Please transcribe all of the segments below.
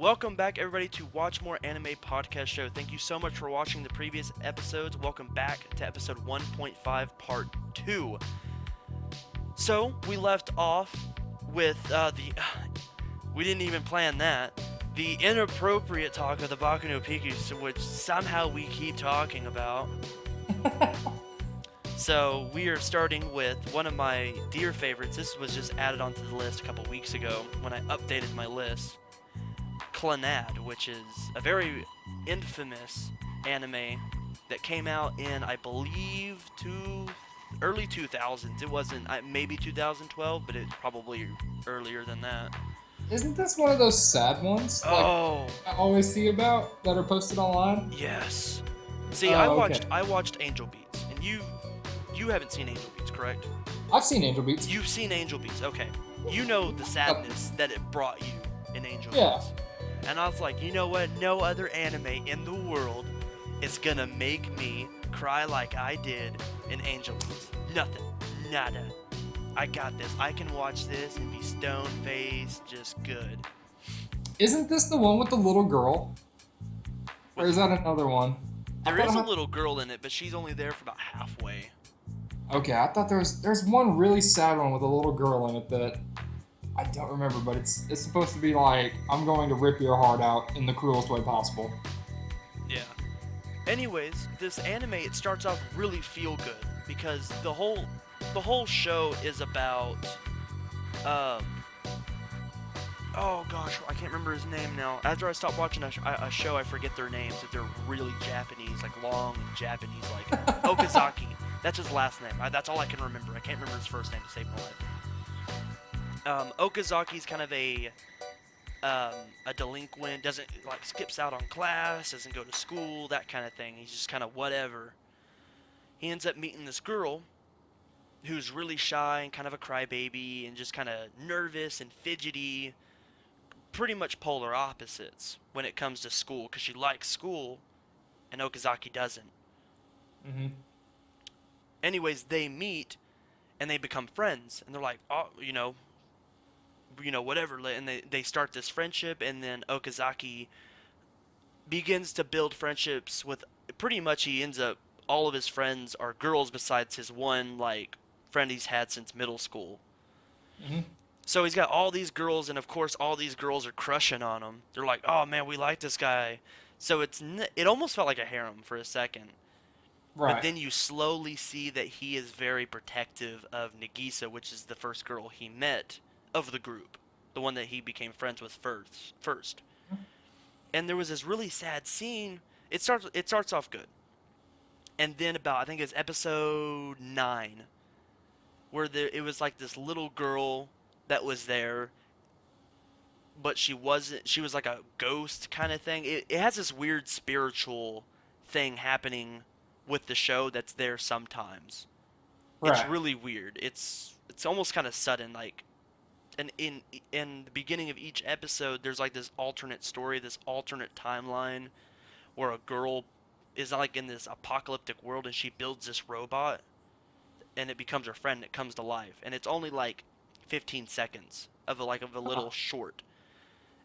Welcome back, everybody, to WatchMooreAnime Podcast show. Thank you so much for watching the previous episodes. Welcome back to episode 1.5, part 2. So, we left off with we didn't even plan that. The inappropriate talk of the Baku no Piku, which somehow we keep talking about. So, we are starting with one of my dear favorites. This was just added onto the list a couple weeks ago when I updated my list. Clannad, which is a very infamous anime that came out in, I believe, early 2000s. It wasn't maybe 2012, but it's probably earlier than that. Isn't this one of those sad ones? Oh, I always see about that are posted online? yes. See, Okay. I watched Angel Beats, and you haven't seen Angel Beats, correct? I've seen Angel Beats. You've seen Angel Beats, okay. You know the sadness that it brought you in Angel Yeah. Beats. And I was like, you know what? No other anime in the world is gonna make me cry like I did in Angel Beats. Nothing. Nada. I got this. I can watch this and be stone-faced, just good. Isn't this the one with the little girl? Or is that another one? There is a little girl in it, but she's only there for about halfway. Okay, I thought there's one really sad one with a little girl in it that I don't remember, but it's supposed to be like, I'm going to rip your heart out in the cruelest way possible. Yeah. Anyways, this anime, it starts off really feel good because the whole show is about oh gosh, I can't remember his name now. After I stop watching a show, I forget their names if they're really Japanese, like long Japanese, like Okazaki. That's his last name. That's all I can remember. I can't remember his first name to save my life. Okazaki's kind of a delinquent, doesn't skips out on class, doesn't go to school, that kind of thing. He's just kind of whatever. He ends up meeting this girl who's really shy and kind of a crybaby and just kind of nervous and fidgety. Pretty much polar opposites when it comes to school, because she likes school and Okazaki doesn't. Mm-hmm. Anyways, they meet and they become friends, and they're like, oh, whatever, and they start this friendship, and then Okazaki begins to build friendships with, pretty much he ends up, all of his friends are girls besides his one, friend he's had since middle school. Mm-hmm. So he's got all these girls, and of course all these girls are crushing on him. They're like, oh man, we like this guy. So it almost felt like a harem for a second. Right. But then you slowly see that he is very protective of Nagisa, which is the first girl he met of the group, the one that he became friends with first. And there was this really sad scene. It starts off good, and then about, I think it's episode 9, where it was like this little girl that was there, but she was like a ghost kind of thing. It has this weird spiritual thing happening with the show that's there sometimes. Right. It's really weird. It's almost kind of sudden, and in the beginning of each episode, there's like this alternate story, this alternate timeline, where a girl is like in this apocalyptic world, and she builds this robot, and it becomes her friend. And it comes to life, and it's only like 15 seconds of a little short.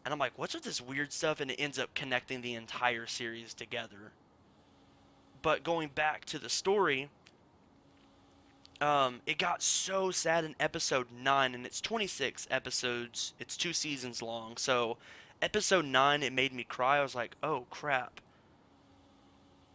And I'm like, what's with this weird stuff? And it ends up connecting the entire series together. But going back to the story, it got so sad in episode 9, and it's 26 episodes. It's 2 seasons long. So episode 9, it made me cry. I was like, oh crap.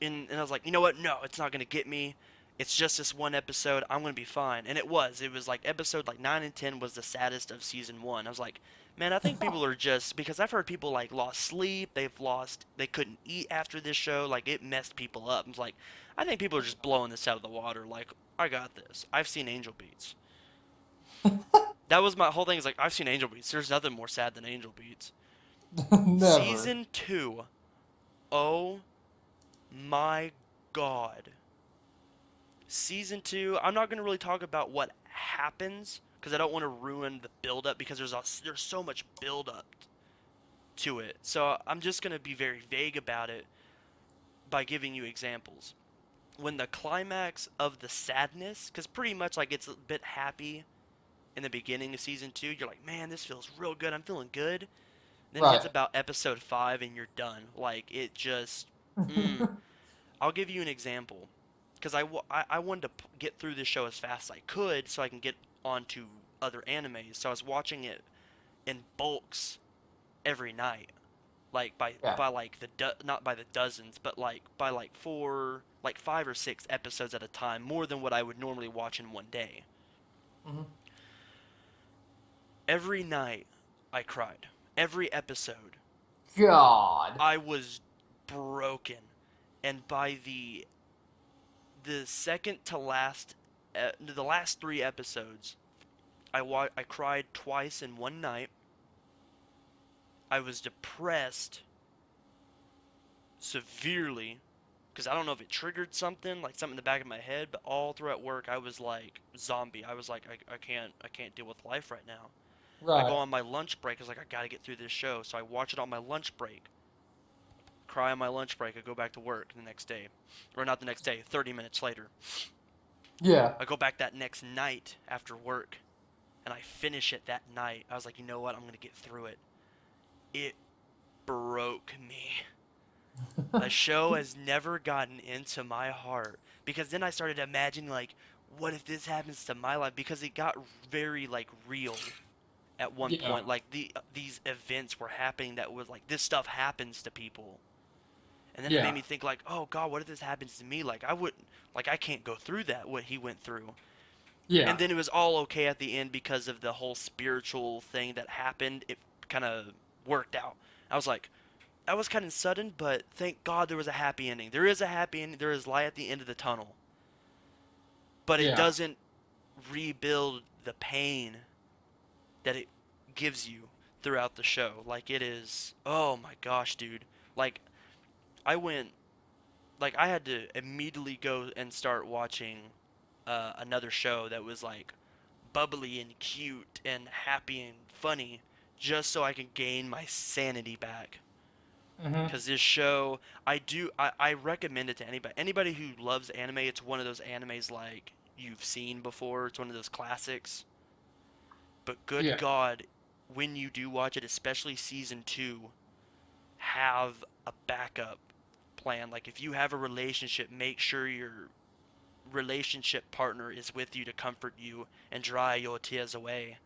And I was like, you know what? No, it's not going to get me. It's just this one episode. I'm going to be fine. And it was. It was like episode 9 and 10 was the saddest of season 1. I was like, man, I think people are just, because I've heard people lost sleep. They couldn't eat after this show. It messed people up. I was like, I think people are just blowing this out of the water. I got this. I've seen Angel Beats. That was my whole thing. Is I've seen Angel Beats. There's nothing more sad than Angel Beats. Never. Season 2. Oh my god. Season 2, I'm not going to really talk about what happens, because I don't want to ruin the build-up, because there's so much build-up to it. So I'm just going to be very vague about it by giving you examples. When the climax of the sadness, because pretty much it's a bit happy in the beginning of season 2, you're like, man, this feels real good, I'm feeling good. Then it hits Right. about episode 5 and you're done. Like, it just. Mm. I'll give you an example. Because I wanted to get through this show as fast as I could so I can get onto other animes. So I was watching it in bulks every night. Like Yeah. by like not by the dozens, but like by like 5 or 6 episodes at a time, more than what I would normally watch in one day. Hmm. Every night I cried. Every episode God. I was broken. And by the second to last the last 3 episodes, I cried twice in one night. I was depressed severely because I don't know if it triggered something, like something in the back of my head, but all throughout work I was like zombie. I was like I can't deal with life right now. I go Right. on my lunch break. I was like I got to get through this show, so I watch it on my lunch break. Cry on my lunch break. I go back to work the next day, or not the next day. 30 minutes later, Yeah. I go back that next night after work, and I finish it that night. I was like, you know what? I'm gonna get through it. It broke me. A show has never gotten into my heart because then I started imagining like, what if this happens to my life? Because it got very like real at one Yeah. point. Like these events were happening that was like this stuff happens to people, and then it made Yeah. me think like, oh God, what if this happens to me? Like I wouldn't, like I can't go through that what he went through. And Yeah. then it was all okay at the end because of the whole spiritual thing that happened. It kind of worked out. I was like, that was kind of sudden, but thank God there was a happy ending. There is a happy ending. There is light at the end of the tunnel, but it Yeah. doesn't rebuild the pain that it gives you throughout the show. Like it is, oh my gosh, dude. Like I went, like I had to immediately go and start watching another show that was like bubbly and cute and happy and funny, just so I could gain my sanity back. Hmm. Because this show, I recommend it to anybody who loves anime. It's one of those animes like you've seen before. It's one of those classics. But good Yeah. God, when you do watch it, especially season 2, have a backup plan. Like if you have a relationship, make sure your relationship partner is with you to comfort you and dry your tears away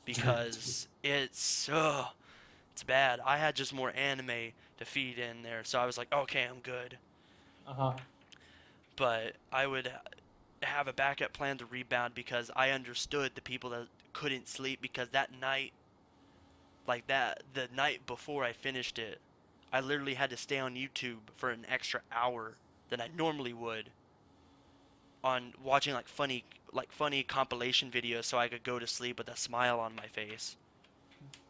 because it's bad. I had just more anime to feed in there, so I was like, okay, I'm good. Uh-huh. But I would have a backup plan to rebound because I understood the people that couldn't sleep because that night, like that, the night before I finished it, I literally had to stay on YouTube for an extra hour than I normally would on watching like funny compilation videos so I could go to sleep with a smile on my face.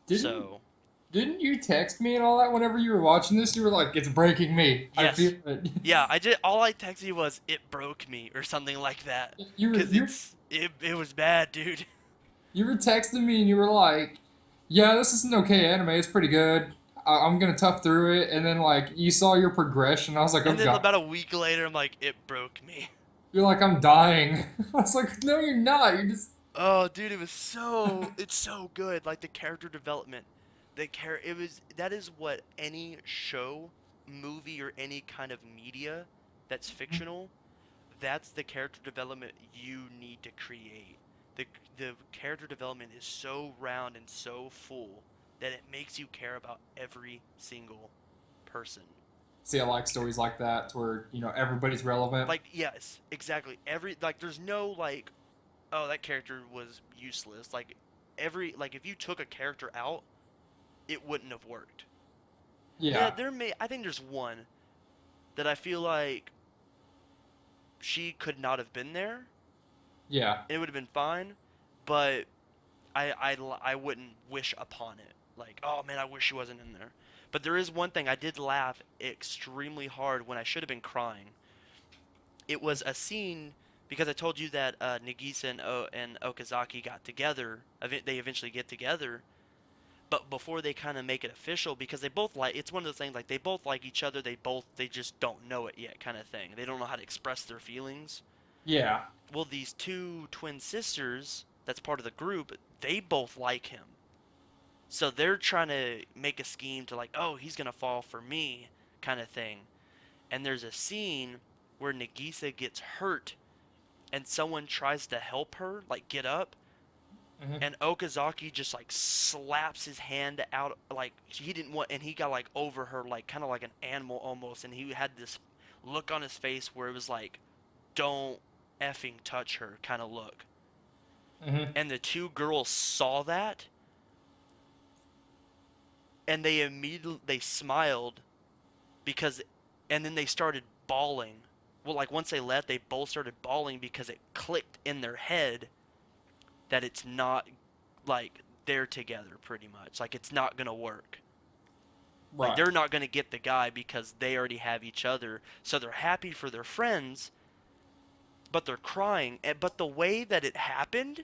Didn't So, didn't you text me and all that whenever you were watching this? You were like, "It's breaking me. I feel yes. it." Yeah, I did. All I texted you was it broke me or something like that, You were cause you it was bad, dude. you were texting me and you were like, "Yeah, this is an okay anime. It's pretty good. I'm gonna tough through it." And then like you saw your progression. I was like, "Oh And then God." about a week later, I'm like, it broke me. You're like, "I'm dying." I was like, "No, you're not. You're just." Oh, dude, it's so good. Like the character development, that is what any show, movie, or any kind of media that's fictional, that's the character development you need to create. The the character development is so round and so full that it makes you care about every single person. See, I like stories like that where everybody's relevant. Like yes, exactly. Every like there's no like oh that character was useless. Like if you took a character out, it wouldn't have worked. Yeah, Yeah. I think there's one that I feel like she could not have been there. Yeah. It would have been fine, but I wouldn't wish upon it. Like, oh man, I wish she wasn't in there. But there is one thing I did laugh extremely hard when I should have been crying. It was a scene because I told you that Nagisa and Okazaki got together. They eventually get together, but before they kind of make it official, because they both like it's one of those things like they both like each other. They just don't know it yet, kind of thing. They don't know how to express their feelings. Yeah. Well, these two twin sisters that's part of the group, they both like him. So they're trying to make a scheme to like, oh, he's gonna fall for me, kind of thing. And there's a scene where Nagisa gets hurt, and someone tries to help her, like get up, Hmm. and Okazaki just like slaps his hand out, like he didn't want, and he got like over her, like kind of like an animal almost, and he had this look on his face where it was like, don't effing touch her kind of look. Hmm. And the two girls saw that, and they immediately they smiled because, and then they started bawling. Well, like once they left, they both started bawling because it clicked in their head that it's not like they're together pretty much. Like it's not gonna work. Like Right. they're not gonna get the guy because they already have each other. So they're happy for their friends, but they're crying. But the way that it happened,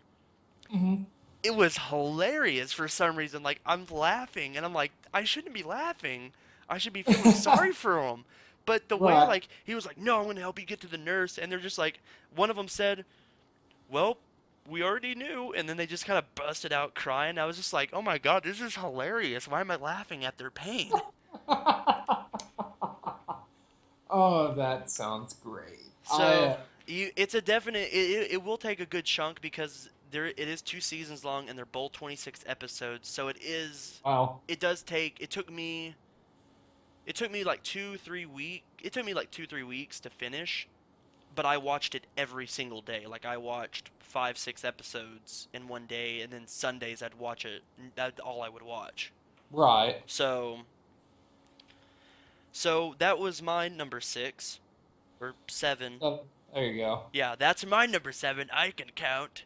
Hmm. it was hilarious for some reason. Like I'm laughing and I'm like, I shouldn't be laughing. I should be feeling sorry for him. But the way Right. like he was like, no, I'm gonna help you get to the nurse, and they're just like, one of them said, well, we already knew, and then they just kind of busted out crying. I was just like, oh my god, this is hilarious. Why am I laughing at their pain? Oh, that sounds great. So it's a definite. It will take a good chunk because there it is 2 seasons long and they're both 26 episodes. So it is. Wow. It does take. It took me. It took me like 2 3 week. It took me like 2 3 weeks to finish, but I watched it every single day. Like I watched 5 6 episodes in one day, and then Sundays I'd watch it. That's all I would watch. Right. So so that was my number 6 or 7. So, there you go. Yeah, that's my number 7. I can count.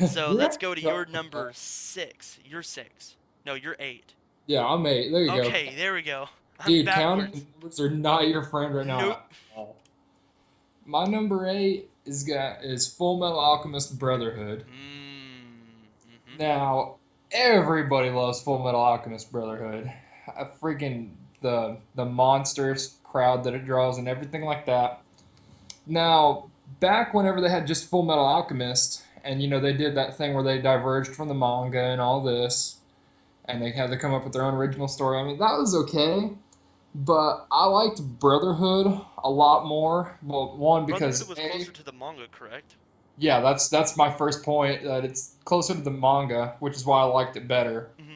So You're let's go to your number 6. You're 6. No, you're 8. Yeah, I'm 8. There you go. Okay, there we go. I'm Dude, backwards. counting numbers are not your friend right now Nope. at all. My number 8 is Full Metal Alchemist Brotherhood. Mm-hmm. Now, everybody loves Full Metal Alchemist Brotherhood. I freaking the monsters crowd that it draws and everything like that. Now, back whenever they had just Full Metal Alchemist, and they did that thing where they diverged from the manga and all this, and they had to come up with their own original story. I mean, that was okay, but I liked Brotherhood a lot more. Well, one Brotherhood because was a closer to the manga, correct? yeah, that's my first point, that it's closer to the manga, which is why I liked it better. Mm-hmm.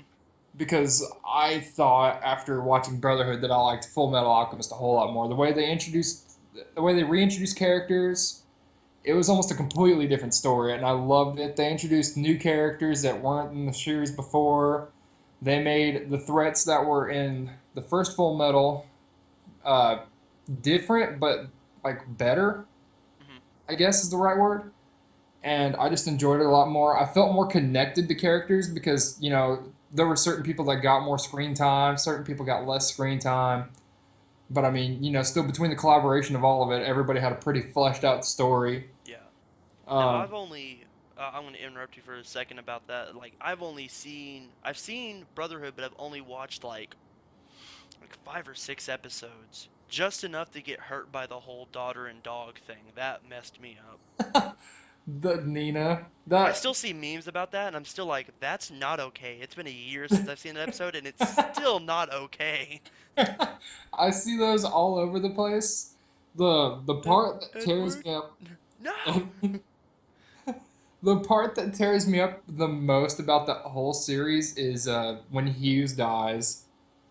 Because I thought after watching Brotherhood that I liked Full Metal Alchemist a whole lot more. The way they reintroduced characters, it was almost a completely different story, and I loved it. They introduced new characters that weren't in the series before. They made the threats that were in the first Full Metal uh, different, but like better, Mm-hmm. I guess is the right word. And I just enjoyed it a lot more. I felt more connected to characters because there were certain people that got more screen time, certain people got less screen time. But I mean, still between the collaboration of all of it, everybody had a pretty fleshed out story. Yeah. Now Um, I've only. I'm going to interrupt you for a second about that. Like I've seen Brotherhood, but I've only watched like 5 or 6 episodes, just enough to get hurt by the whole daughter and dog thing. That messed me up. the Nina I that still see memes about that, and I'm still like, that's not okay. It's been a year since I've seen an episode, and it's still not okay. I see those all over the place. The part that tears Edward, me up no. the part that tears me up the most about the whole series is when Hughes dies.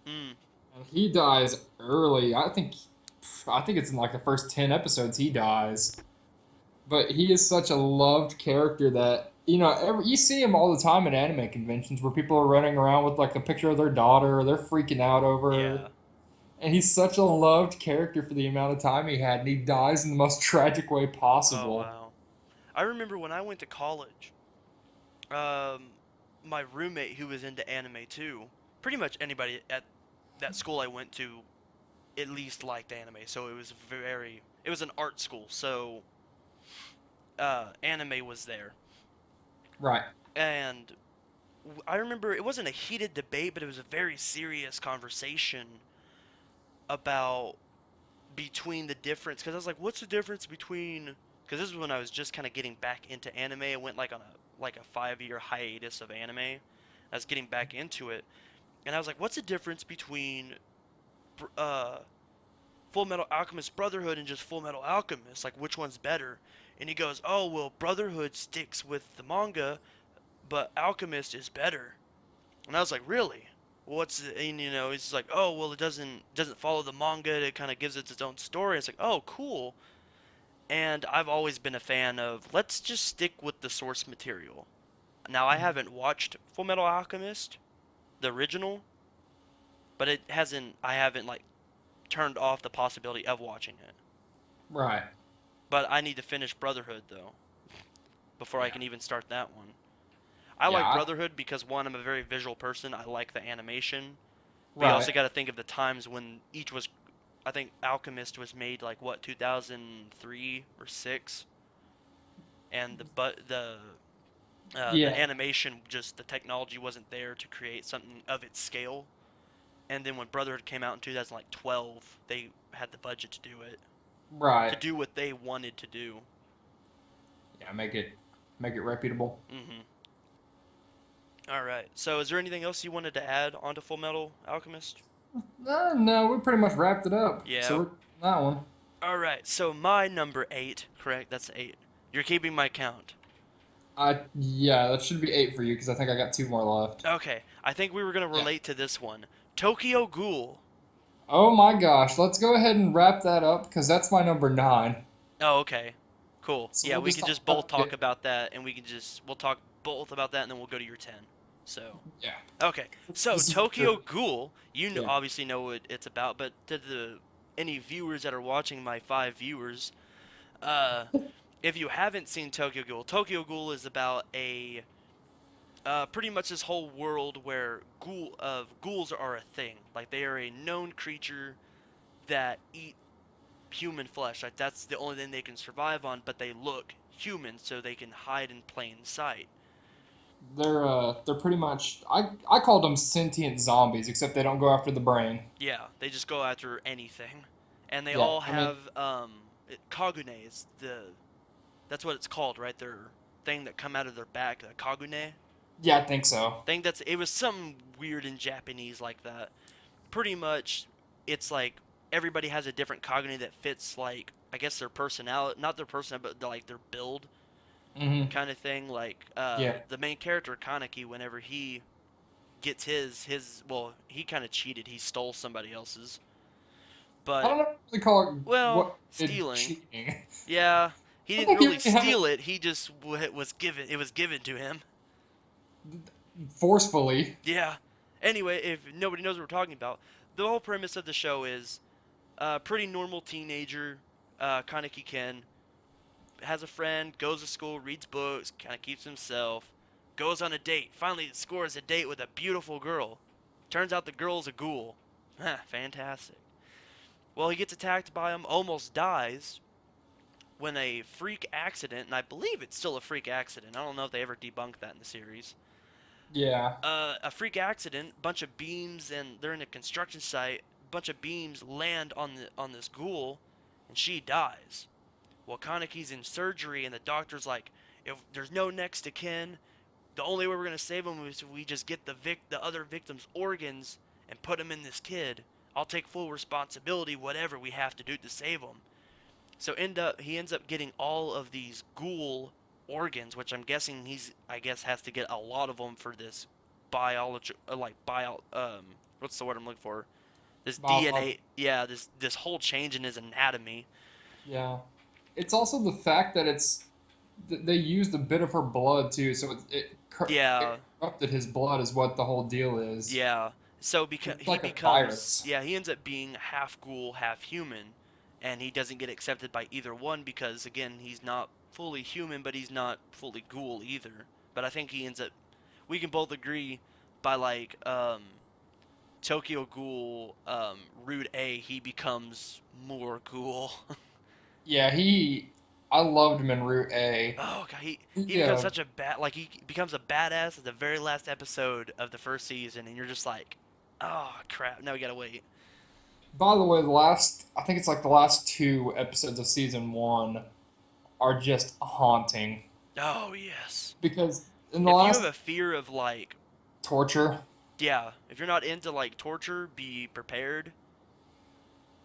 Mm, And he dies early. I think it's in like the first 10 episodes he dies. But he is such a loved character that you see him all the time at anime conventions where people are running around with like a picture of their daughter or they're freaking out over her. yeah. And he's such a loved character for the amount of time he had, and he dies in the most tragic way Oh possible. wow. I remember when I went to college. Um, my roommate who was into anime too. Pretty much anybody at that school I went to at least liked anime, so it was very. It was an art school, so anime was there, Right. and I remember it wasn't a heated debate, but it was a very serious conversation about between the difference. Because I was like, what's the difference between? Because this is when I was just kind of getting back into anime. I went like on a 5 year hiatus of anime. I I was getting back into it, and I was like, what's the difference between uh, Full Metal Alchemist Brotherhood and just Full Metal Alchemist? Like, which one's better? And he goes, oh, well, Brotherhood sticks with the manga, but Alchemist is better. And I was like, really? What's the, and he's like, oh, well, it doesn't follow the manga. It kind of gives it its own story. It's like, oh, cool. And I've always been a fan of let's just stick with the source material. Now I haven't watched Full Metal Alchemist, the original, but I haven't like turned off the possibility of watching it. Right. But I need to finish Brotherhood though before I Yeah. can even start that one. I like Yeah. Brotherhood because one, I'm a very visual person. I like the animation. But you Right. also got to think of the times when each was. I think Alchemist was made like what 2003 or 6, and the Yeah. animation, just the technology wasn't there to create something of its scale. And then when Brotherhood came out in 2012, they had the budget to do it, to Right. do what they wanted to do. Yeah. Make it reputable. Mm-hmm. All right. So, is there anything else you wanted to add onto Full Metal Alchemist? No, we pretty much wrapped it up. So Yeah. we're that one. All right. So my number 8, correct? That's 8. You're keeping my count. Yeah, that should be 8 for you because I think I got 2 more left. Okay. I think we were gonna Yeah. relate to this one. Tokyo Ghoul. Oh my gosh, let's go ahead and wrap that up because that's my number 9. Oh, okay. Cool. So Yeah, we'll we just can talk just both about talk about that, and we'll talk both about that, and then we'll go to your 10. So, yeah. okay. So This is Tokyo the Ghoul, yeah. obviously know what it's about, but to the any viewers that are watching, my 5 viewers, uh, if you haven't seen Tokyo Ghoul is about a pretty much this whole world where ghouls are a thing. Like they are a known creature that eat human flesh. Like that's the only thing they can survive on, but they look human, so they can hide in plain sight. They're pretty much I called them sentient zombies except they don't go after the brain. Yeah, they just go after anything, and they Yeah, all I mean, have kagune is that's what it's called, right? Their thing that come out of their back, the kagune. yeah, I think so. Thing that's it was something weird in Japanese like that. Pretty much, it's like everybody has a different kagune that fits like I guess their personality, not their personality, but like their build Hmm. kind of thing. Like Yeah. the main character Kaneki, whenever he gets his well, he kind of cheated. He stole somebody else's, I but don't know if they call it well, what it stealing. cheating. Yeah, he I didn't think you really already have it steal it. He just was given. It was given to him. forcefully. Yeah. Anyway, if nobody knows what we're talking about, the whole premise of the show is pretty normal teenager, Kaneki Ken, has a friend, goes to school, reads books, kind of keeps himself, goes on a date, finally scores a date with a beautiful girl. Turns out the girl's a ghoul. Fantastic. Well, he gets attacked by him, almost dies, when a freak accident, and I believe it's still a freak accident, I don't know if they ever debunked that in the series. Yeah. A freak accident, bunch of beams, and they're in a construction site, bunch of beams land on this ghoul, and she dies. Well, Kaneki's in surgery, and the doctor's like, if there's no next to kin, the only way we're gonna save him is if we just get the other victim's organs and put them in this kid. I'll take full responsibility, whatever we have to do to save him. So he ends up getting all of these ghoul organs, which I'm guessing I guess has to get a lot of them for this biology, what's the word I'm looking for? This Biological. DNA, yeah, this whole change in his anatomy. Yeah. It's also the fact that they used a bit of her blood too, so it Yeah, corrupted his blood is what the whole deal is. yeah. So because It's he like a becomes, virus. yeah, he ends up being half ghoul, half human, and he doesn't get accepted by either one because again, he's not fully human, but he's not fully ghoul either. But I think he ends up. We can both agree by like Tokyo Ghoul Route A, he becomes more ghoul. Yeah, I loved him in Route A. Oh god, he becomes Yeah. such a bad like he becomes a badass at the very last episode of the first season, and you're just like, oh crap, now we gotta wait. By the way, I think it's like the last 2 episodes of season 1 are just haunting Oh yes. because in the If you have last a fear of like Torture. Yeah, if you're not into like torture, be prepared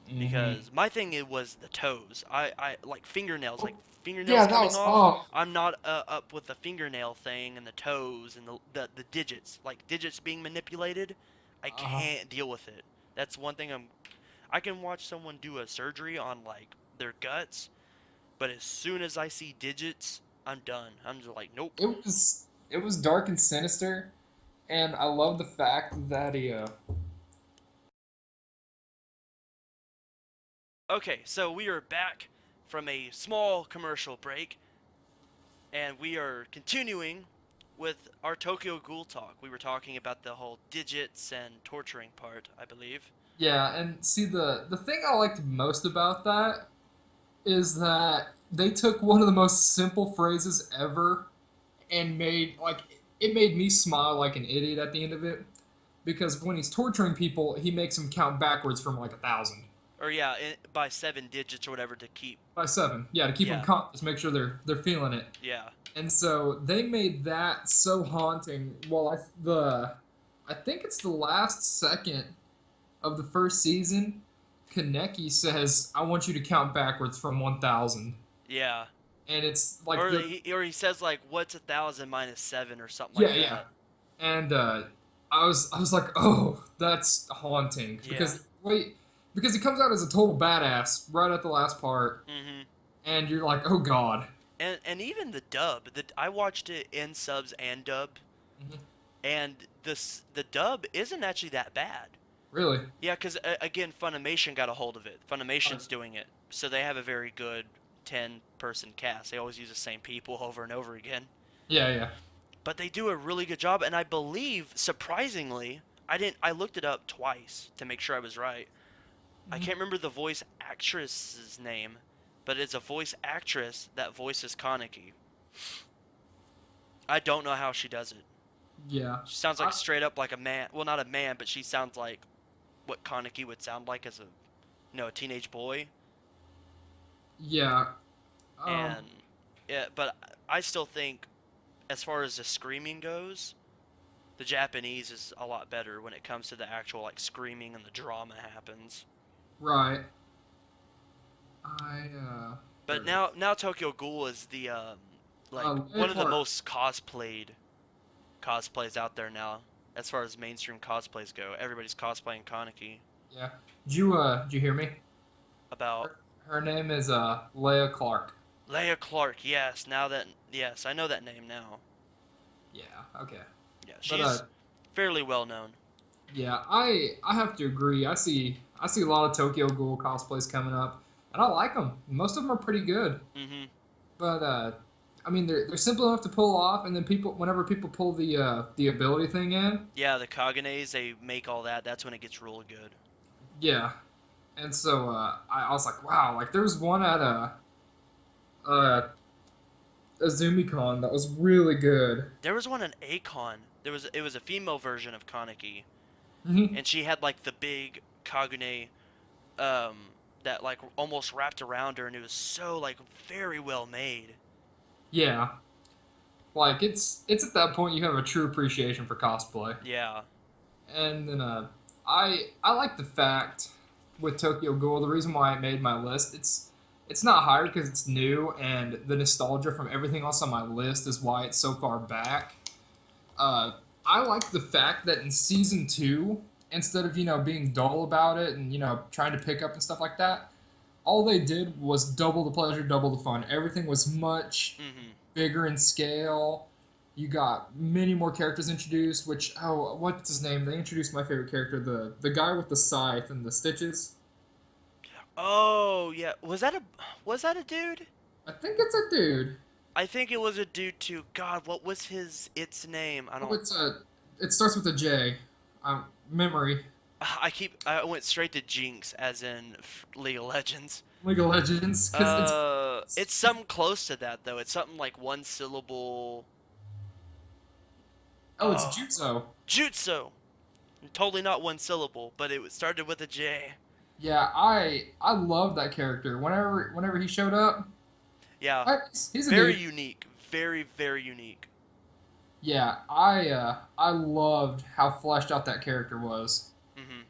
Mm-hmm. because my thing it was the toes. I like fingernails, like Yeah, fingernails that coming was. off. Oh. I'm not up with the fingernail thing and the toes and the digits, like digits being manipulated. I Uh, can't deal with it. That's one thing I can watch someone do a surgery on like their guts, but as soon as I see digits, I'm done. I'm just like, nope. it was dark and sinister, and I love the fact that he. Okay, so we are back from a small commercial break, and we are continuing with our Tokyo Ghoul talk. We were talking about the whole digits and torturing part, I believe. Yeah, and see the thing I liked most about that is that they took one of the most simple phrases ever and made like it made me smile like an idiot at the end of it because when he's torturing people, he makes them count backwards from like 1,000 Or yeah, by 7 digits or whatever to keep. by 7. Yeah, to keep them Yeah, conscious, make sure they're feeling it. yeah, And so they made that so haunting. Well, I think it's the last second of the first season. Kaneki says, "I want you to count backwards from 1,000," yeah. and it's like Or the he says like, "What's 1,000 minus 7" or something yeah, like yeah. that. And I was like, oh, that's haunting Yeah. because he comes out as a total badass right at the last part, Mhm. and you're like, oh god. And even the dub, I watched it in subs and dub, Mhm. and the dub isn't actually that bad. Really? Yeah, because again, Funimation got a hold of it. Uh, Funimation's doing it, so they have a very good 10-person cast. They always use the same people over and over again, yeah, yeah. but they do a really good job. And I believe, surprisingly, I didn't. I looked it up twice to make sure I was right. I Mhm. can't remember the voice actress's name, but it's a voice actress that voices Kaneki. I don't know how she does it. Yeah. She sounds like I, straight up like a man. Well, not a man, but she sounds like what Kaneki would sound like as a teenage boy. yeah. And yeah, but I still think, as far as the screaming goes, the Japanese is a lot better when it comes to the actual like screaming and the drama happens. Right. I But where is it? now Tokyo Ghoul is the like Leia one of the Clark. most cosplayed cosplays out there now, as far as mainstream cosplays go. Everybody's cosplaying Kaneki. Yeah. Did you hear me? About Her name is Leia Clark. Leia Clark, yes, I know that name now. Yeah. Okay. Yeah, But she's fairly well known. yeah, I have to agree. I see a lot of Tokyo Ghoul cosplays coming up, and I like them. Most of them are pretty good, Mhm. but I mean they're simple enough to pull off, and then whenever people pull the ability thing in, Yeah, the Kaganes, they make all that. That's when it gets real good. yeah. And so I was like, wow, like there was one at uh Azumicon that was really good. There was one in Akon. It was a female version of Kaneki, Hmm. and she had like the big Kagune that like almost wrapped around her, and it was so like very well made. Yeah, like it's at that point you have a true appreciation for cosplay. Yeah. And then I like the fact with Tokyo Ghoul, the reason why it made my list, it's not higher because it's new and the nostalgia from everything else on my list is why it's so far back. Uh, I like the fact that in season two, instead of being dull about it and trying to pick up and stuff like that, all they did was double the pleasure, double the fun. Everything was much Mhm. bigger in scale. You got many more characters introduced. Which what's his name? They introduced my favorite character, the guy with the scythe and the stitches. Oh yeah, was that a dude? I think it's a dude. I think it was a dude too. God, what was its name? I Oh, don't. it starts with a J. Memory. I went straight to Jinx, as in League of Legends. League of Legends, because It's something close to that though. It's something like one syllable. oh, it's Oh, Jutsu. Jutsu. Totally not one syllable, but it started with a J. Yeah, I love that character. Whenever he showed up, Yeah, he's a very dude. unique. Very, very unique. Yeah, I loved how fleshed out that character was, Mhm.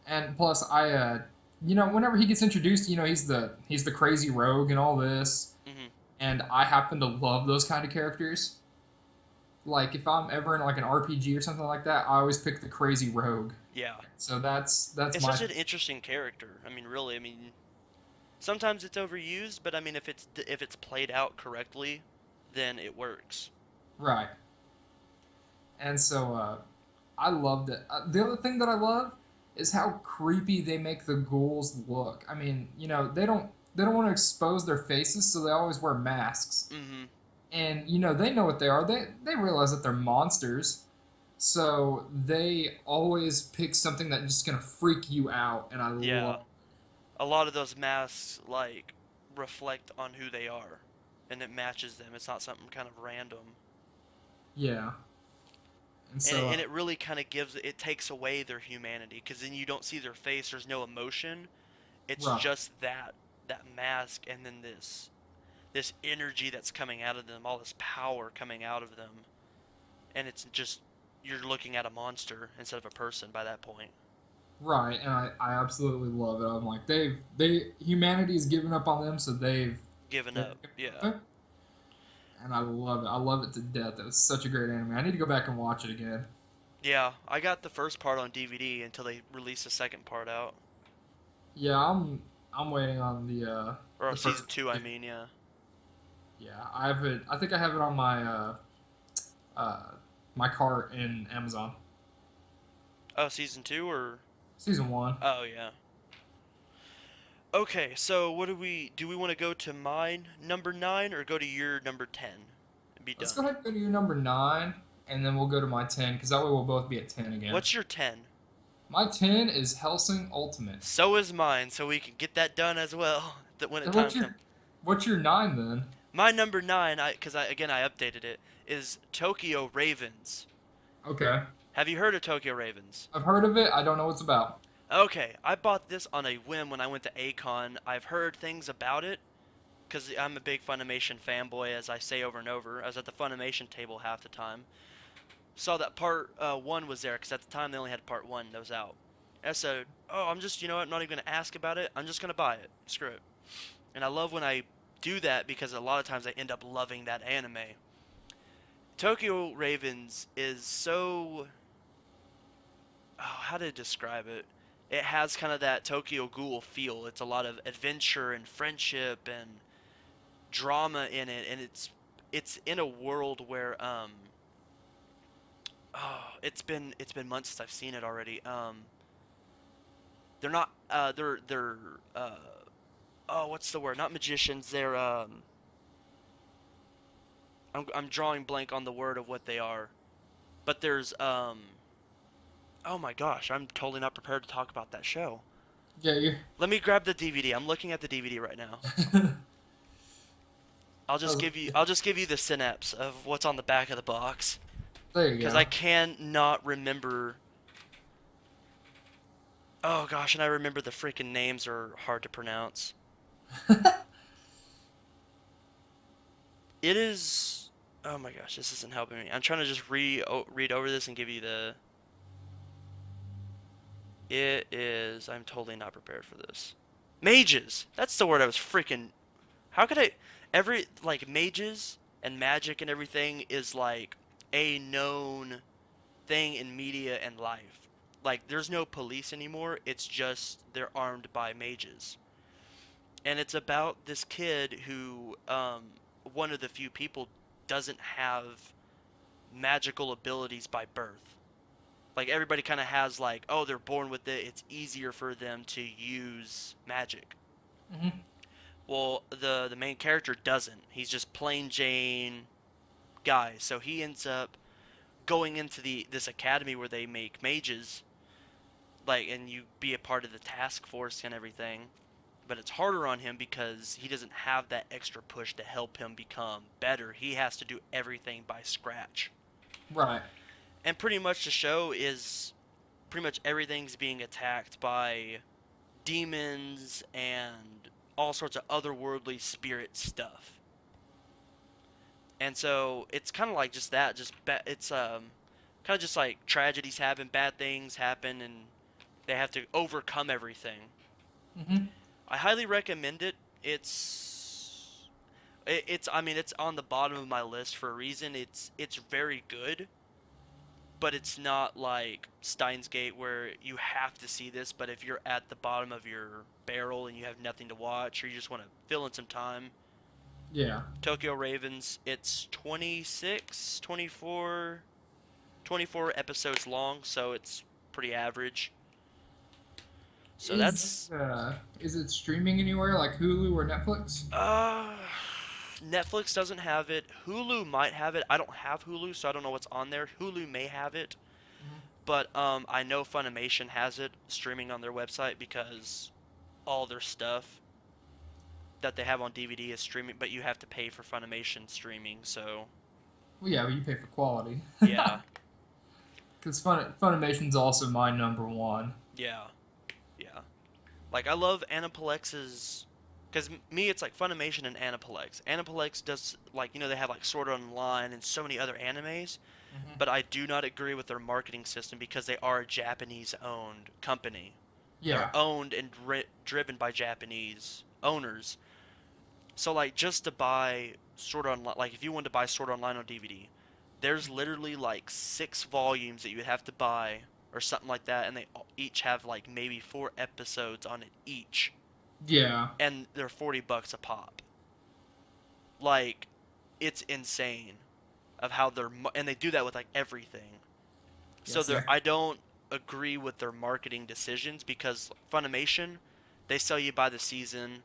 and plus whenever he gets introduced, he's the crazy rogue and all this, Mhm. and I happen to love those kind of characters. Like if I'm ever in like an RPG or something like that, I always pick the crazy rogue. Yeah. So that's It's my such an interesting character. I mean, really. I mean, sometimes it's overused, but I mean, if it's played out correctly, then it works. right. And so I loved it. The other thing that I love is how creepy they make the ghouls look. I mean, they don't want to expose their faces, so they always wear masks. Mhm. And they know what they are. They realize that they're monsters, so they always pick something that's just gonna freak you out. And I Yeah. love. A lot of those masks like reflect on who they are, and it matches them. It's not something kind of random. Yeah, and And so it really kind of it takes away their humanity because then you don't see their face. There's no emotion. It's right, just that mask and then this energy that's coming out of them, all this power coming out of them, and it's just you're looking at a monster instead of a person by that point. right, and I absolutely love it. I'm like they humanity's given up on them, so Given they've up, given yeah, up, and I love it. I love it to death. It was such a great anime. I need to go back and watch it again. yeah. I got the first part on DVD until they released the second part out, Yeah, I'm waiting on or the first season two. I two. mean, yeah. Yeah, I have it. I think I have it on uh my cart in Amazon. Oh, season two or Season one. oh yeah. Okay, so what do we want to go to mine number 9 or go to your number 10 and be Let's go done? ahead and go to your number 9, and then we'll go to my 10, because that way we'll both be at 10 again. What's your 10? My 10 is Helsing Ultimate. So is mine, so we can get that done as well that when the And time comes. what's your 9 then? My number 9, cuz I updated it, is Tokyo Ravens. Okay. Have you heard of Tokyo Ravens? I've heard of it. I don't know what it's about. Okay, I bought this on a whim when I went to Acon. I've heard things about it cuz I'm a big Funimation fanboy as I say over and over. I was at the Funimation table half the time. Saw that part one was there because at the time they only had part one that was out. And I said, "Oh, I'm just I'm not even gonna ask about it. I'm just gonna buy it. Screw it." And I love when I do that because a lot of times I end up loving that anime. Tokyo Ravens is so how to describe it? It has kind of that Tokyo Ghoul feel. It's a lot of adventure and friendship and drama in it, and it's in a world where it's been months since I've seen it already. They're not they're oh what's the word? Not magicians. They're I'm drawing blank on the word of what they are. But there's oh my gosh, I'm totally not prepared to talk about that show. Yeah, you. Let me grab the DVD. I'm looking at the DVD right now. I'll just give you the synapse of what's on the back of the box There you because go. I can not remember. Oh gosh, and I remember the freaking names are hard to pronounce. It is. Oh my gosh, this isn't helping me. I'm trying to just read over this and give you the. It is. I'm totally not prepared for this. Mages. That's the word I was freaking. How could I? Every like mages and magic and everything is like a known thing in media and life. Like there's no police anymore. It's just they're armed by mages. And it's about this kid who one of the few people doesn't have magical abilities by birth. Like everybody kind of has like, oh, they're born with it. It's easier for them to use magic. Hmm. Well, the main character doesn't. He's just plain Jane guy. So he ends up going into the this academy where they make mages, like, and you be a part of the task force and everything. But it's harder on him because he doesn't have that extra push to help him become better. He has to do everything by scratch. Right. And pretty much the show is pretty much everything's being attacked by demons and all sorts of otherworldly spirit stuff. And so it's kind of like just that, it's kind of just like tragedies happen, bad things happen, and they have to overcome everything. Hmm. I highly recommend it. It's I mean it's on the bottom of my list for a reason. It's very good, but it's not like Steins Gate where you have to see this, but if you're at the bottom of your barrel and you have nothing to watch or you just want to fill in some time, Yeah. Tokyo Ravens, it's 26, 24 episodes long, so it's pretty average. So that's Is it streaming anywhere like Hulu or Netflix? uh Netflix doesn't have it. Hulu might have it. I don't have Hulu, so I don't know what's on there. Hulu may have it, Mhm. but I know Funimation has it streaming on their website because all their stuff that they have on DVD is streaming, but you have to pay for Funimation streaming. So Well, yeah, but you pay for quality. yeah, Because Funimation's also my number one. yeah, yeah. Like I love Aniplex's, because me it's like Funimation and Aniplex. Aniplex does like they have like Sword Art Online and so many other animes, Hmm. but I do not agree with their marketing system because they are a Japanese-owned company. They're Yeah. owned and driven by Japanese owners. So like just to buy Sword Art Online, like if you wanted to buy Sword Art Online on DVD, there's literally like 6 volumes that you would have to buy or something like that, and they each have like maybe 4 episodes on it each, Yeah. and they're $40 a pop. Like, it's insane of how and they do that with like everything. So Yes, sir. I don't agree with their marketing decisions because Funimation, they sell you by the season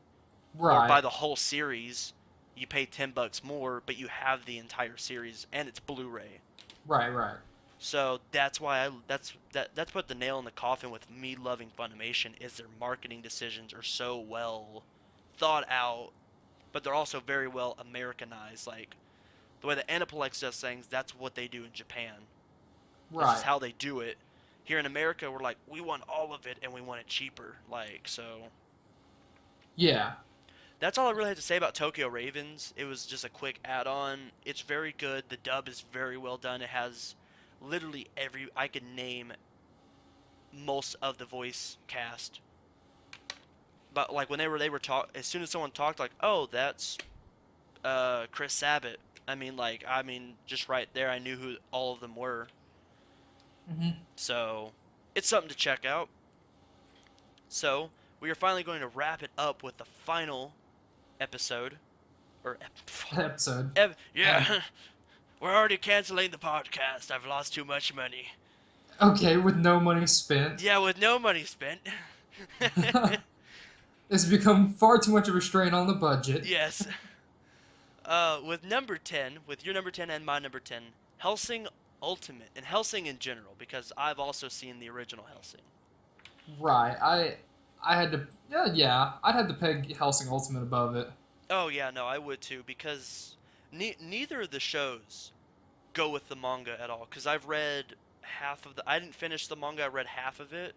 or by Right. the whole series. You pay $10 more, but you have the entire series and it's Blu-ray. Right. Right. So that's why that's put the nail in the coffin with me loving Funimation is their marketing decisions are so well thought out, but they're also very well Americanized. Like the way that Aniplex does things, that's what they do in Japan. That's just Right. how they do it. Here in America, we're like, we want all of it and we want it cheaper. Like, so Yeah. that's all I really had to say about Tokyo Ravens. It was just a quick add-on. It's very good. The dub is very well done. It has literally I can name most of the voice cast. But like when they were talk, as soon as someone talked, like, oh, that's Chris Sabat. I mean, just right there, I knew who all of them were. Hmm. So it's something to check out. So we are finally going to wrap it up with the final episode, or Episode. Uh, yeah, we're already canceling the podcast. I've lost too much money. okay, with no money spent. Yeah, with no money spent. It's become far too much of a strain on the budget. Yes. With number 10, with your number 10 and my number 10, Helsing Ultimate, and Helsing in general, because I've also seen the original Helsing. Right. I had to. Yeah. I'd have to peg Helsing Ultimate above it. Oh, yeah, no, I would too, because neither of the shows go with the manga at all, because I've read half of I didn't finish the manga, I read half of it.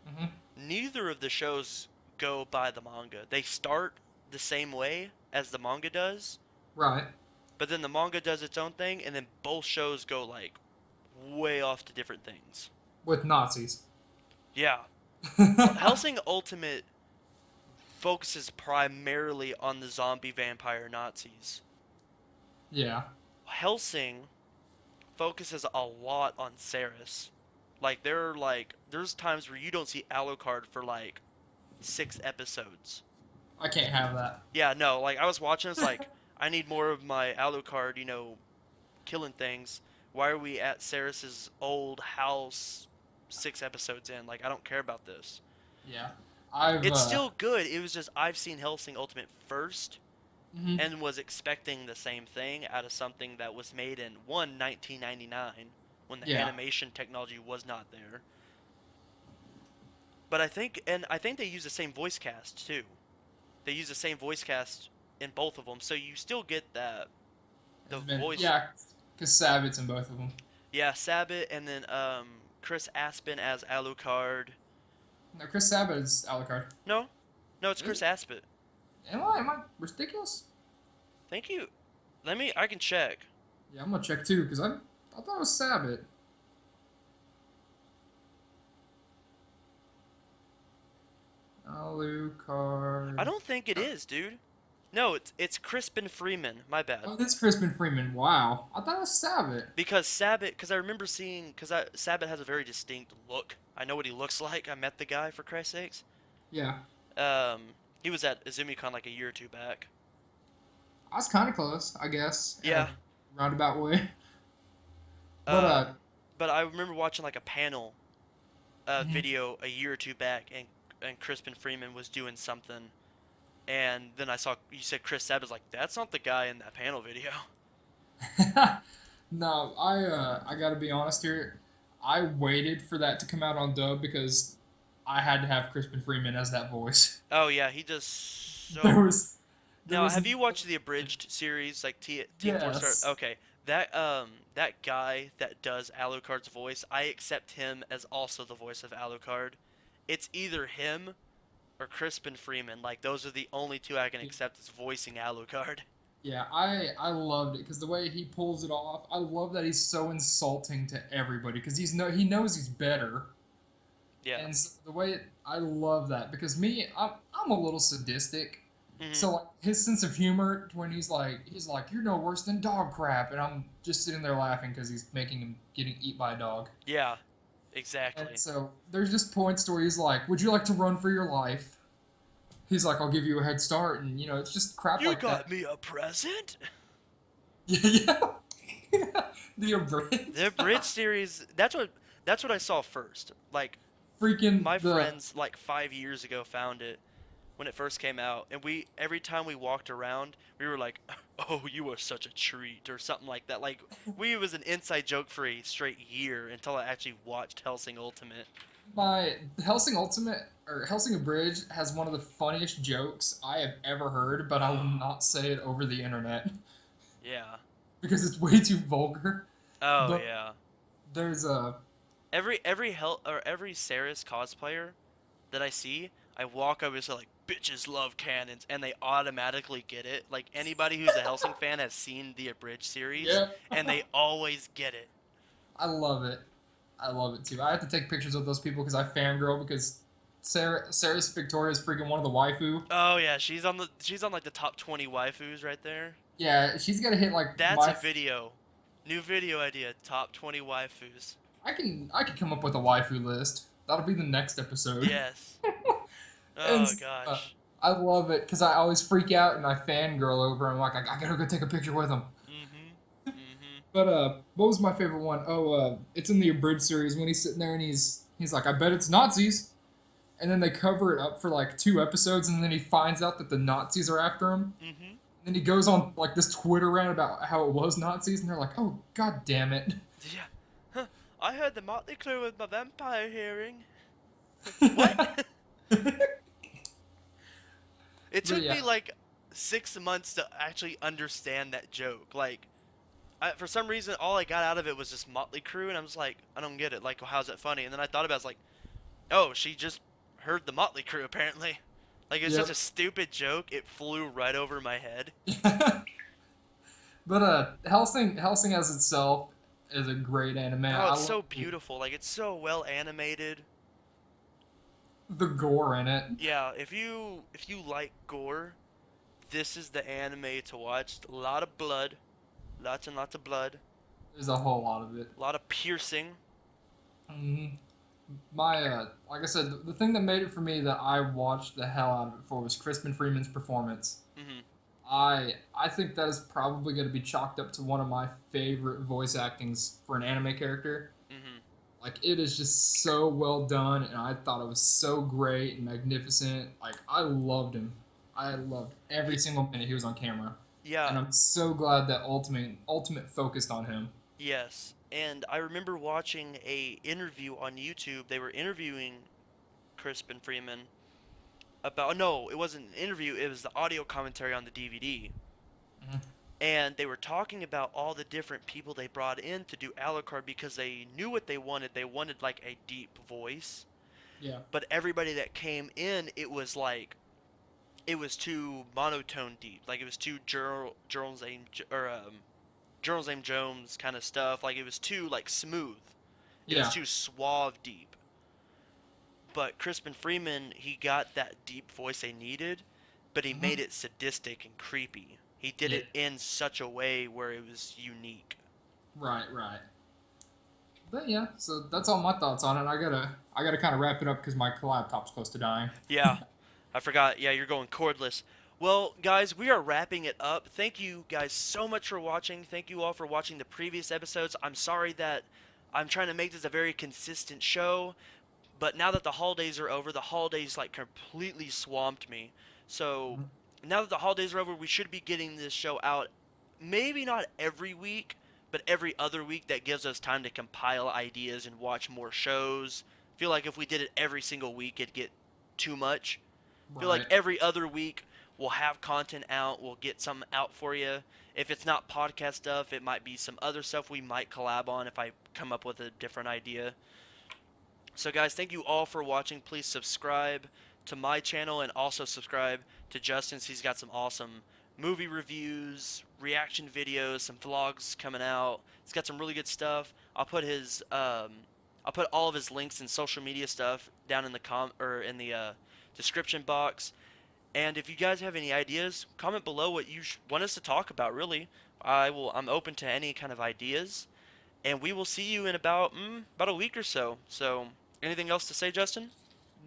Hmm. Neither of the shows go by the manga. They start the same way as the manga does, Right. but then the manga does its own thing, and then both shows go like way off to different things. With Nazis. Yeah. Helsing Ultimate focuses primarily on the zombie vampire Nazis. Yeah. Helsing focuses a lot on Ceres. Like there's times where you don't see Alucard for like 6 episodes. I can't have that. Yeah, no, like I was watching it's like I need more of my Alucard, killing things. Why are we at Ceres's old house 6 episodes in? Like I don't care about this. Yeah. I've It's still good. It was just I've seen Hellsing Ultimate first mhm. and was expecting the same thing out of something that was made in 1999 when the Yeah. animation technology was not there. But I think they use the same voice cast too. They use the same voice cast in both of them, so you still get the It's been voice. yeah, because Sabat's in both of them. Yeah, Sabat and then Chris Aspen as Alucard. No, Chris Sabat is Alucard. No, no, it's Is Chris it? Aspen. Am I ridiculous? Thank you. I can check. Yeah, I'm gonna check too because I thought it was Sabbath. I Alucard. don't think it is, dude. No, it's Crispin Freeman. My bad. Oh, this Crispin Freeman. Wow, I thought it was Sabbath. Because I remember seeing, Sabbath has a very distinct look. I know what he looks like. I met the guy, for Christ's sakes. Yeah, Um, he was at AzumiCon like a year or two back. I was kind of close, I guess, in Yeah. a roundabout way. But Um, but I remember watching like a panel mhm. video a year or two back, and Crispin Freeman was doing something, and then I saw you said Chris Sabbath. Like, that's not the guy in that panel video. No, I gotta be honest here. I waited for that to come out on dub because I had to have Crispin Freeman as that voice. Oh yeah, he does There so. was there Now, was have no you watched the abridged series like Team Four Star? yes. Okay, that guy that does Alucard's voice, I accept him as also the voice of Alucard. It's either him or Crispin Freeman. Like, those are the only two I can accept as voicing Alucard. Yeah, I loved it because the way he pulls it off. I love that he's so insulting to everybody because he knows he's better, Yeah. and so the way I love that because I'm a little sadistic, Mhm. so like his sense of humor when he's like you're no worse than dog crap, and I'm just sitting there laughing because he's making him getting eat by a dog, Yeah. and Exactly. so there's just points where he's like, would you like to run for your life? He's like, I'll give you a head start, and it's just crap You like that. got me a present. Yeah, yeah. The The abridged. abridged series. That's what I saw first. Like, Freaking my the friends like 5 years ago found it when it first came out, and we every time we walked around, we were like, "Oh, you are such a treat," or something like that. Like, it was an inside joke for a straight year until I actually watched Hellsing Ultimate. my Helsing Ultimate or Helsing Abridged has one of the funniest jokes I have ever heard, but I will not say it over the internet Yeah. because it's way too vulgar. Oh But yeah. there's a Every Ceres cosplayer that I see, I walk over to like, bitches love cannons, and they automatically get it. Like, anybody who's a Helsing fan has seen the abridged series, yeah, and they always get it. I love it. I love it too. I have to take pictures of those people because I fangirl because Sarah's Victoria is freaking one of the waifu. Oh yeah, she's on like the top 20 waifus right there. Yeah, she's got to hit like That's a my. video. New video idea, top 20 waifus. I can come up with a waifu list. That'll be the next episode. Yes. And Oh gosh. I love it because I always freak out and I fangirl over. I'm like, I gotta go take a picture with him. Mhm. Mhm. But what was my favorite one? Oh, it's in the abridged series when he's sitting there and he's like, I bet it's Nazis. And then they cover it up for like 2 episodes, and then he finds out that the Nazis are after him. Mhm. And then he goes on like this Twitter rant about how it was Nazis, and they're like, oh god damn it. Yeah. Huh. I heard the Motley Crue with my vampire hearing. What? It But took yeah, me like 6 months to actually understand that joke. Like, for some reason, all I got out of it was just Motley Crue, and I was like, I don't get it. Like, how's that funny? And then I thought about it, I was like, oh, she just heard the Motley Crue apparently. Like, it's such yep. a stupid joke. It flew right over my head. But Helsing as itself is a great anime. Oh, I it's love so beautiful. Like, it's so well animated. the gore in it. Yeah, if you like gore, this is the anime to watch. A lot of blood, lots and lots of blood, There's a whole lot of it. a lot of piercing. hmm My like I said, the thing that made it for me that I watched the hell out of it for was Crispin Freeman's performance. Mhm. I think that is probably going to be chalked up to one of my favorite voice actings for an anime character. Mhm. Like it is just so well done, and I thought it was so great and magnificent. Like I loved him. I loved every Y- single minute he was on camera, yeah. and I'm so glad that Ultimate focused on him. Yes. And I remember watching a interview on YouTube. They were interviewing Crispin Freeman about, no, it wasn't an interview. It was the audio commentary on the DVD. Mhm. And they were talking about all the different people they brought in to do Alucard because they knew what they wanted. They wanted like a deep voice, Yeah, but everybody that came in, it was like it was too monotone deep. Like, it was too journals or Journal's Name Jones kind of stuff. Like it was too like smooth. It was Yeah. too suave deep. But Crispin Freeman, he got that deep voice they needed, but he Hmm. made it sadistic and creepy. He did Yeah. it in such a way where it was unique. Right. Right. But yeah, so that's all my thoughts on it. I gotta kind of wrap it up because my laptop's close to dying. Yeah, I forgot. Yeah, you're going cordless. Well, guys, we are wrapping it up. Thank you guys so much for watching. Thank you all for watching the previous episodes. I'm sorry that I'm trying to make this a very consistent show, but now that the holidays are over, the holidays like completely swamped me. So, Mhm. now that the holidays are over, we should be getting this show out maybe not every week, but every other week. That gives us time to compile ideas and watch more shows. I feel like if we did it every single week, it'd get too much. I feel like Right. every other week we'll have content out, we'll get some out for you. If it's not podcast stuff, it might be some other stuff we might collab on if I come up with a different idea. So, guys, thank you all for watching. Please subscribe to my channel and also subscribe to Justin's. He's got some awesome movie reviews, reaction videos, some vlogs coming out. He's got some really good stuff. I'll put all of his links and social media stuff down in the in the description box. And if you guys have any ideas, comment below what you want us to talk about. Really, I'm open to any kind of ideas, and we will see you in about a week or so. So, anything else to say, Justin?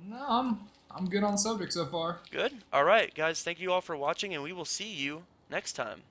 No, I'm good on the subject so far. Good. All right, guys. Thank you all for watching, and we will see you next time.